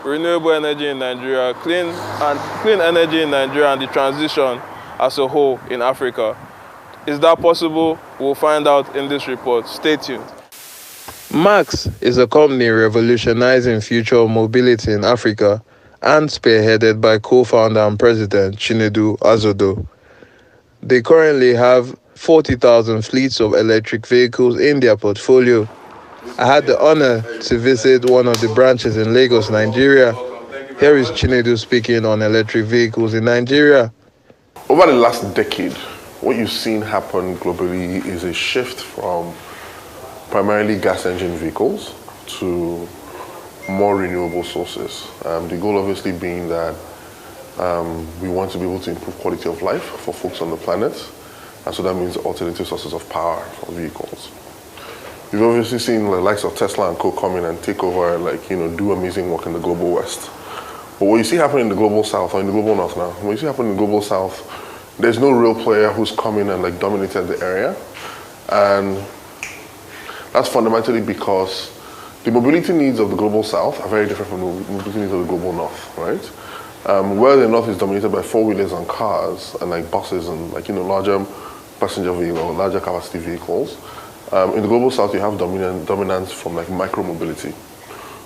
renewable energy in Nigeria, clean energy in Nigeria, and the transition as a whole in Africa. Is that possible? We'll find out in this report. Stay tuned. Max is a company revolutionizing future mobility in Africa and spearheaded by co-founder and president Chinedu Azodoh. They currently have 40,000 fleets of electric vehicles in their portfolio. I had the honor to visit one of the branches in Lagos, Nigeria. Here is Chinedu speaking on electric vehicles in Nigeria. Over the last decade, what you've seen happen globally is a shift from primarily gas engine vehicles to more renewable sources. The goal obviously being that we want to be able to improve quality of life for folks on the planet, and so that means alternative sources of power for vehicles. You've obviously seen the likes of Tesla and Co come in and take over, do amazing work in the global West. But what you see happening in the global South, or in the global North now, what you see happening in the global South, there's no real player who's come in and dominated the area. And that's fundamentally because the mobility needs of the global South are very different from the mobility needs of the global North, right? Where the North is dominated by four-wheelers and cars and buses and larger passenger vehicles, larger capacity vehicles. In the global South, you have dominance from micro-mobility.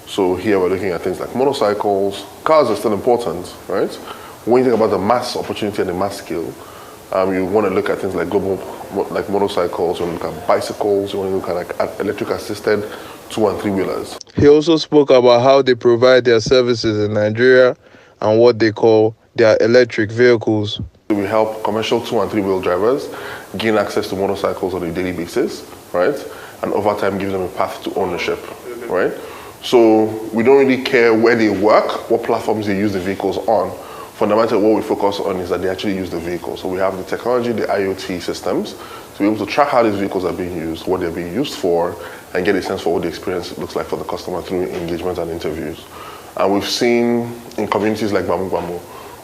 So here we're looking at things like motorcycles. Cars are still important, right? When you think about the mass opportunity and the mass scale, you want to look at things like motorcycles, you want to look at bicycles, you want to look at electric-assisted 2- and 3-wheelers. He also spoke about how they provide their services in Nigeria and what they call their electric vehicles. We help commercial 2- and 3-wheel drivers gain access to motorcycles on a daily basis, right? And over time give them a path to ownership, right? So we don't really care where they work, what platforms they use the vehicles on. Fundamentally, what we focus on is that they actually use the vehicle. So we have the technology, the IoT systems, to be able to track how these vehicles are being used, what they're being used for, and get a sense for what the experience looks like for the customer through engagement and interviews. And we've seen in communities like Bamu,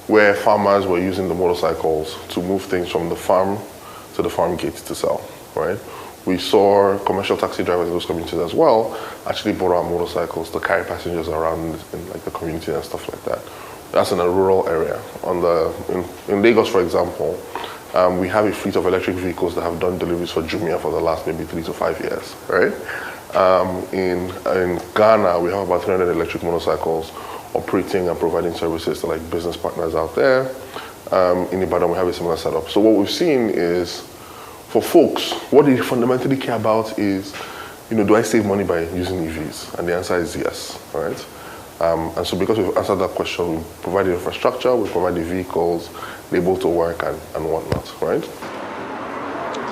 where farmers were using the motorcycles to move things from the farm to the farm gate to sell, right? We saw commercial taxi drivers in those communities as well actually borrow motorcycles to carry passengers around in the community and stuff like that. That's in a rural area. In Lagos, for example, we have a fleet of electric vehicles that have done deliveries for Jumia for the last maybe 3 to 5 years, right? In Ghana, we have about 300 electric motorcycles operating and providing services to business partners out there. In Ibadan, we have a similar setup. So what we've seen is, for folks, what they fundamentally care about is, do I save money by using EVs? And the answer is yes, right? And so because we've answered that question, we provide the infrastructure, we provide the vehicles, they're able to work and whatnot, right?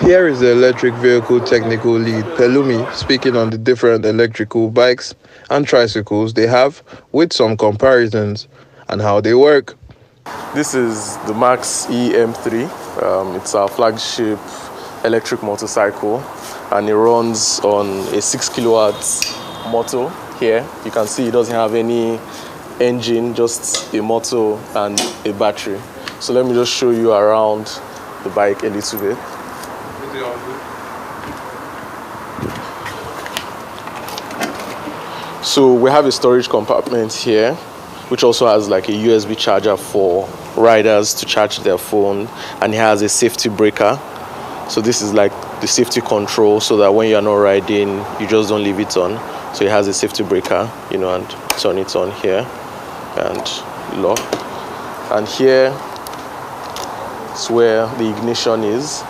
Here is the electric vehicle technical lead, Pelumi, speaking on the different electrical bikes and tricycles they have with some comparisons and how they work. This is the Max EM3. It's our flagship electric motorcycle, and it runs on a 6 kilowatts motor. Here you can see it doesn't have any engine, just a motor and a battery. So let me just show you around the bike a little bit. So we have a storage compartment here, which also has a USB charger for riders to charge their phone, and it has a safety breaker. So this is the safety control, so that when you're not riding, you just don't leave it on. So it has a safety breaker, and turn it on here and lock. And here is where the ignition is.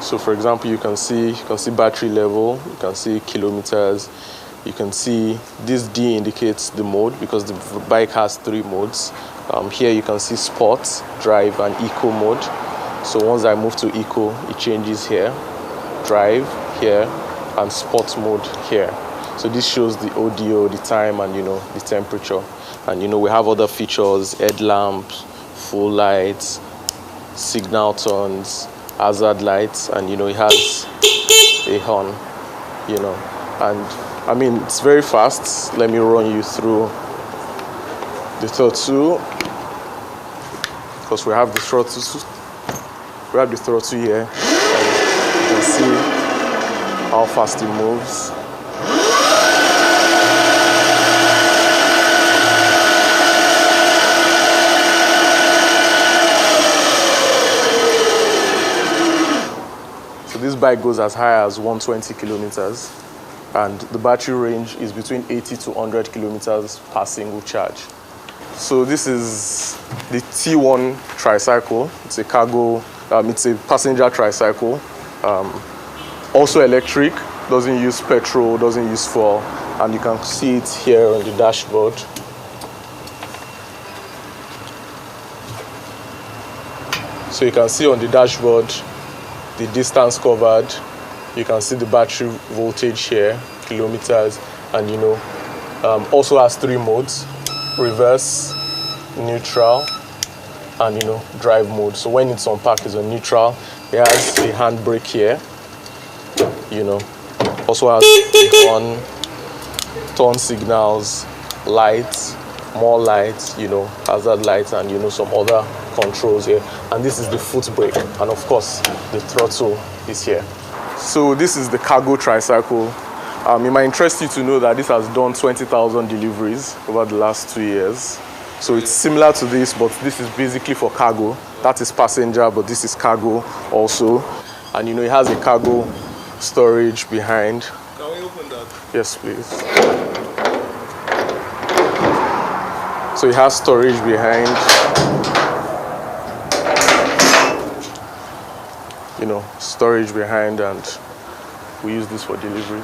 So for example, you can see battery level, you can see kilometers, you can see this D indicates the mode because the bike has 3 modes. Here you can see Sport, Drive, and Eco mode. So once I move to Eco, it changes here, Drive here, and Sport mode here. So this shows the audio, the time, and the temperature. And we have other features: headlamps, full lights, signal tones, hazard lights, and it has a horn, and it's very fast. Let me run you through the throttle, because we have the throttle here. And you can see how fast it moves. So this bike goes as high as 120 kilometers, and the battery range is between 80 to 100 kilometers per single charge. So this is the T1 tricycle. It's a cargo, it's a passenger tricycle. Also electric, doesn't use petrol, doesn't use fuel, and you can see it here on the dashboard. So you can see on the dashboard the distance covered. You can see the battery voltage here, kilometers, and also has 3 modes: reverse, neutral, and drive mode. So when it's on park, it's on neutral. It has a handbrake here. Also has on turn signals, lights, more lights, hazard lights, and some other controls here. And this is the foot brake, and of course the throttle is here. So this is the cargo tricycle. It might interest you to know that this has done 20,000 deliveries over the last 2 years. So it's similar to this, but this is basically for cargo. That is passenger, but this is cargo also. And it has a cargo storage behind. Can we open that? Yes, please. So it has storage behind. Storage behind, and we use this for deliveries.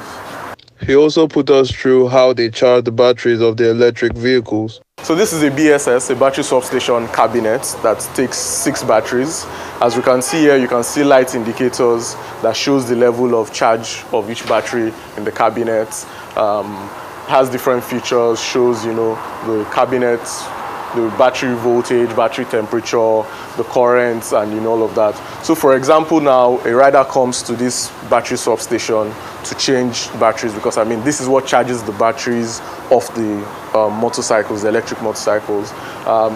He also put us through how they charge the batteries of the electric vehicles. So this is a BSS, a battery substation cabinet that takes 6 batteries. As we can see here, you can see light indicators that shows the level of charge of each battery in the cabinet. Has different features, shows the cabinet, the battery voltage, battery temperature, the currents, and all of that. So for example, now a rider comes to this battery substation to change batteries, because this is what charges the batteries of the motorcycles, the electric motorcycles.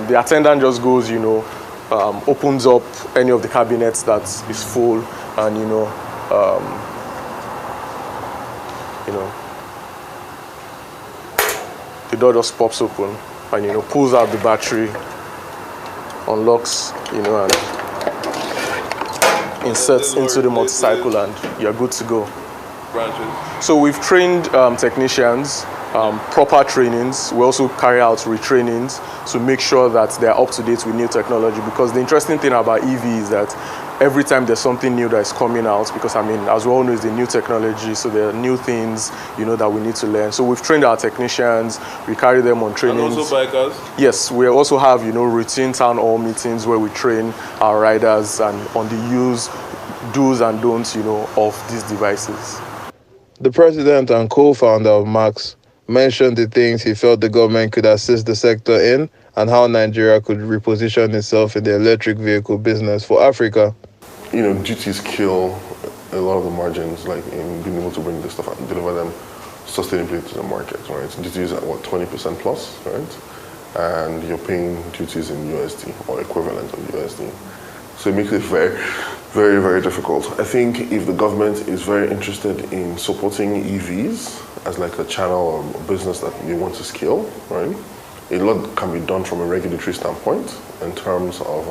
The attendant just goes, opens up any of the cabinets that is full, and the door just pops open, and pulls out the battery, unlocks, and inserts into the motorcycle, and you're good to go. Branches. So we've trained technicians, proper trainings. We also carry out retrainings to make sure that they're up to date with new technology, because the interesting thing about EV is that every time there's something new that is coming out, because as we all know, it's a new technology, so there are new things that we need to learn. So we've trained our technicians, we carry them on trainings. And also bikers? Yes, we also have routine town hall meetings where we train our riders and on the do's and don'ts of these devices. The president and co-founder of Max mentioned the things he felt the government could assist the sector in, and how Nigeria could reposition itself in the electric vehicle business for Africa. Duties kill a lot of the margins, like in being able to bring this stuff out and deliver them sustainably to the market, right? Duties at 20% plus, right? And you're paying duties in USD or equivalent of USD. So it makes it very, very, very difficult. I think if the government is very interested in supporting EVs as like a channel or business that they want to scale, right? A lot can be done from a regulatory standpoint in terms of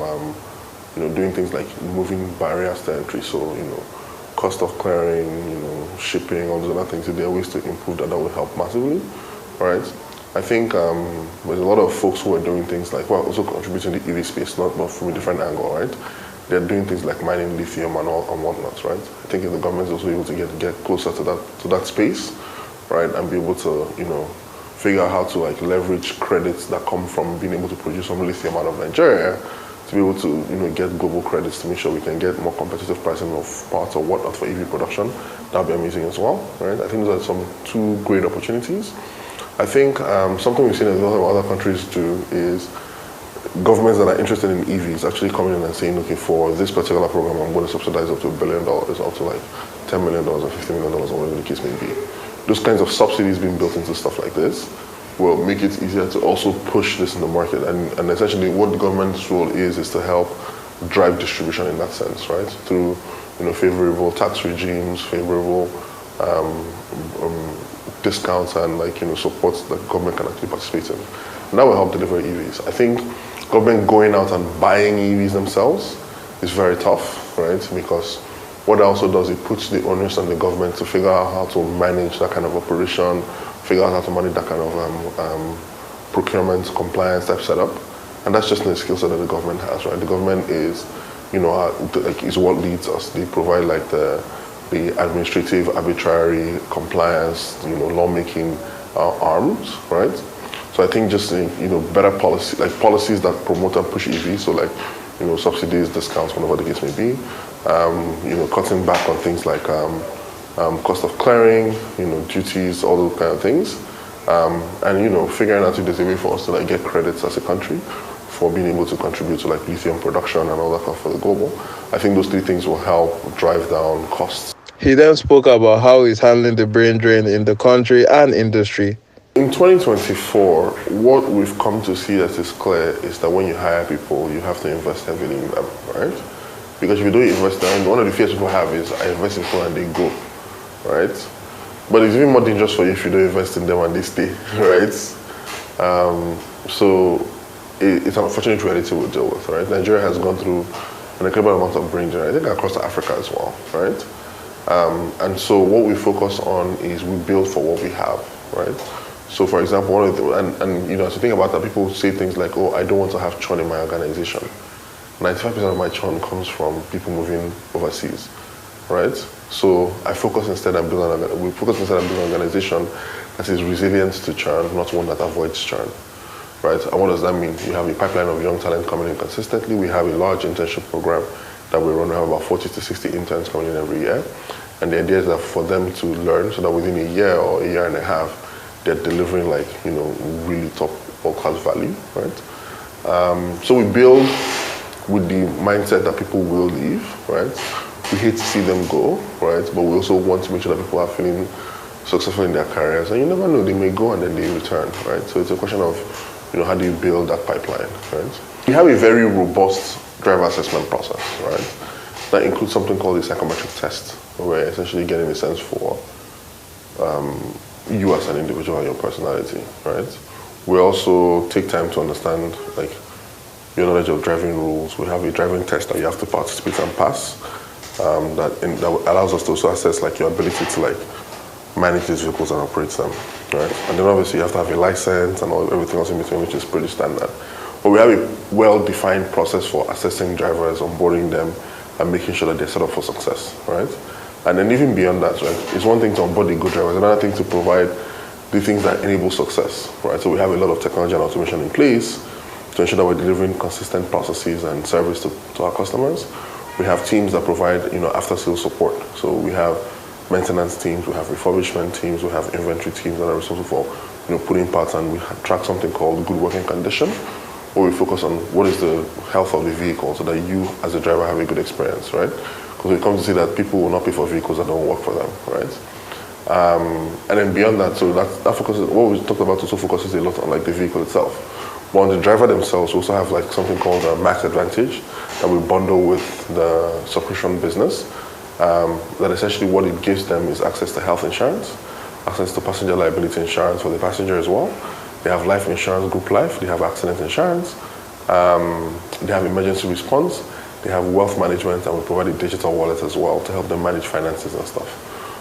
doing things like moving barriers to entry. So, cost of clearing, shipping, all those other things. If there are ways to improve that, that will help massively, right? I think there's a lot of folks who are doing things like, also contributing to the EV space, but from a different angle, right? They're doing things like mining lithium and whatnot, right? I think if the government is also able to get closer to that space, right, and be able to, figure out how to leverage credits that come from being able to produce some lithium out of Nigeria, to be able to get global credits to make sure we can get more competitive pricing of parts or whatnot for EV production, that'd be amazing as well, right? I think those are two great opportunities. I think something we've seen in a lot of other countries do is governments that are interested in EVs actually coming in and saying, okay, for this particular program, I'm going to subsidize up to $1 billion, up to like $10 million or $50 million, or whatever the case may be. Those kinds of subsidies being built into stuff like this will make it easier to also push this in the market. And essentially what the government's role is to help drive distribution in that sense, right? Through favorable tax regimes, favorable discounts and supports that government can actually participate in. And that will help deliver EVs. I think government going out and buying EVs themselves is very tough, right? Because what it also does, it puts the onus on the government to figure out how to manage that kind of operation, figure out how to manage that kind of procurement, compliance type setup. And that's just the skill set that the government has, right? The government is, is what leads us. They provide like the administrative, arbitrary, compliance, lawmaking arms, right? So I think just better policy, like policies that promote and push EVs, so like subsidies, discounts, whatever the case may be. Cutting back on things like cost of clearing, duties, all those kind of things, and figuring out if there's a way for us to like get credits as a country for being able to contribute to like lithium production and all that stuff for the global. I think those three things will help drive down costs. He then spoke about how he's handling the brain drain in the country and industry. In 2024, what we've come to see that is clear is that when you hire people, you have to invest heavily in them, right? Because if you don't invest in them, one of the fears people have is I invest in people and they go, right? But it's even more dangerous for you if you don't invest in them and they stay, right? So it's an unfortunate reality we'll deal with, right? Nigeria has gone through an incredible amount of brain drain, I think across Africa as well, right? And so what we focus on is we build for what we have, right? So for example, one of the, as you think about that, people say things like, oh, I don't want to have churn in my organization. 95% of my churn comes from people moving overseas, right? So I focus instead on building an organization that is resilient to churn, not one that avoids churn, right? And what does that mean? We have a pipeline of young talent coming in consistently. We have a large internship program that we run. We have about 40 to 60 interns coming in every year. And the idea is that for them to learn so that within a year or a year and a half, they're delivering like, really top world-class value, right? So we build with the mindset that people will leave, right? We hate to see them go, right? But we also want to make sure that people are feeling successful in their careers. And you never know, they may go and then they return, right? So it's a question of, how do you build that pipeline, right? We have a very robust driver assessment process, right? That includes something called a psychometric test, where we're essentially getting a sense for you as an individual and your personality, right? We also take time to understand like your knowledge of driving rules. We have a driving test that you have to participate and pass that allows us to also assess like your ability to like manage these vehicles and operate them, right? And then obviously you have to have a license and everything else in between, which is pretty standard. But we have a well-defined process for assessing drivers, onboarding them, and making sure that they're set up for success, right? And then even beyond that, right, it's one thing to onboard the good drivers, another thing to provide the things that enable success, right? So we have a lot of technology and automation in place to ensure that we're delivering consistent processes and service to our customers. We have teams that provide, after-sales support. So we have maintenance teams, we have refurbishment teams, we have inventory teams that are responsible for, putting parts, and we track something called good working condition, where we focus on what is the health of the vehicle so that you as a driver have a good experience, right? Because we come to see that people will not pay for vehicles that don't work for them, right? And then beyond that, so that focuses, what we talked about also focuses a lot on like the vehicle itself. But on the driver themselves, we also have like something called a Max Advantage that we bundle with the subscription business. That essentially what it gives them is access to health insurance, access to passenger liability insurance for the passenger as well. They have life insurance, group life, they have accident insurance, they have emergency response, they have wealth management, and we provide a digital wallet as well to help them manage finances and stuff.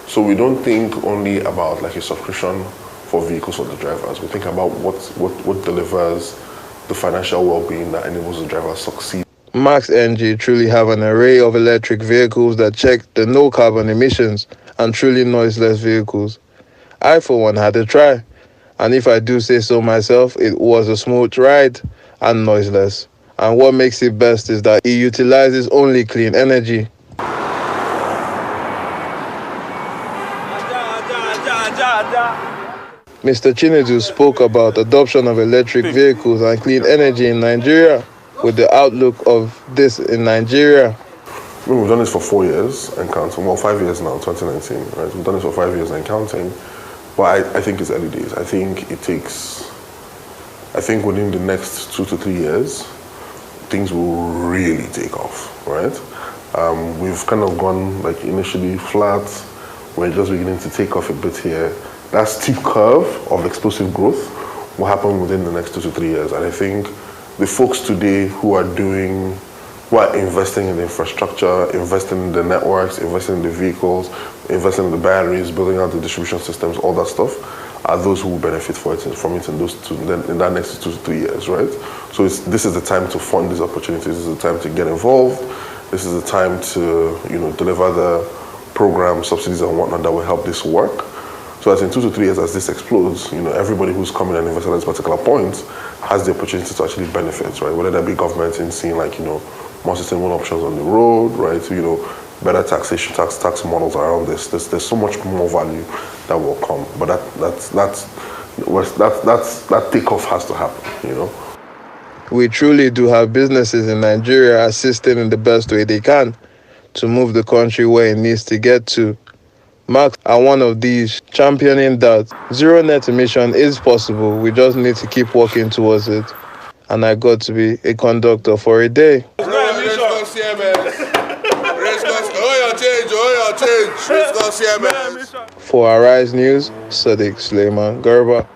So we don't think only about like a subscription for vehicles for the drivers. We think about what delivers the financial well-being that enables the driver to succeed. Max NG truly have an array of electric vehicles that check the no carbon emissions and truly noiseless vehicles. I for one had to try, and if I do say so myself, it was a smooth ride and noiseless. And what makes it best is that it utilizes only clean energy. Mr. Chinedu spoke about adoption of electric vehicles and clean energy in Nigeria, with the outlook of this in Nigeria. We've done this for 4 years and counting. Well, 5 years now, 2019, right? We've done this for 5 years and counting. But I think it's early days. I think within the next 2 to 3 years, things will really take off, right? We've kind of gone like initially flat. we're just beginning to take off a bit here. That steep curve of explosive growth will happen within the next 2 to 3 years. And I think the folks today who are investing in the infrastructure, investing in the networks, investing in the vehicles, investing in the batteries, building out the distribution systems, all that stuff, are those who will benefit from it in that next 2 to 3 years, right? So this is the time to fund these opportunities. This is the time to get involved. This is the time to deliver the programs, subsidies, and whatnot that will help this work. So as in 2 to 3 years, as this explodes, everybody who's coming and invested at this particular point has the opportunity to actually benefit, right? Whether that be government in seeing more sustainable options on the road, right? Better taxation, tax models around this. There's so much more value that will come, but that takeoff has to happen, We truly do have businesses in Nigeria assisting in the best way they can to move the country where it needs to get to. Marks are one of these, championing that zero net emission is possible. We just need to keep working towards it. And I got to be a conductor for a day. For Arise News, Sadiq Suleiman Garba.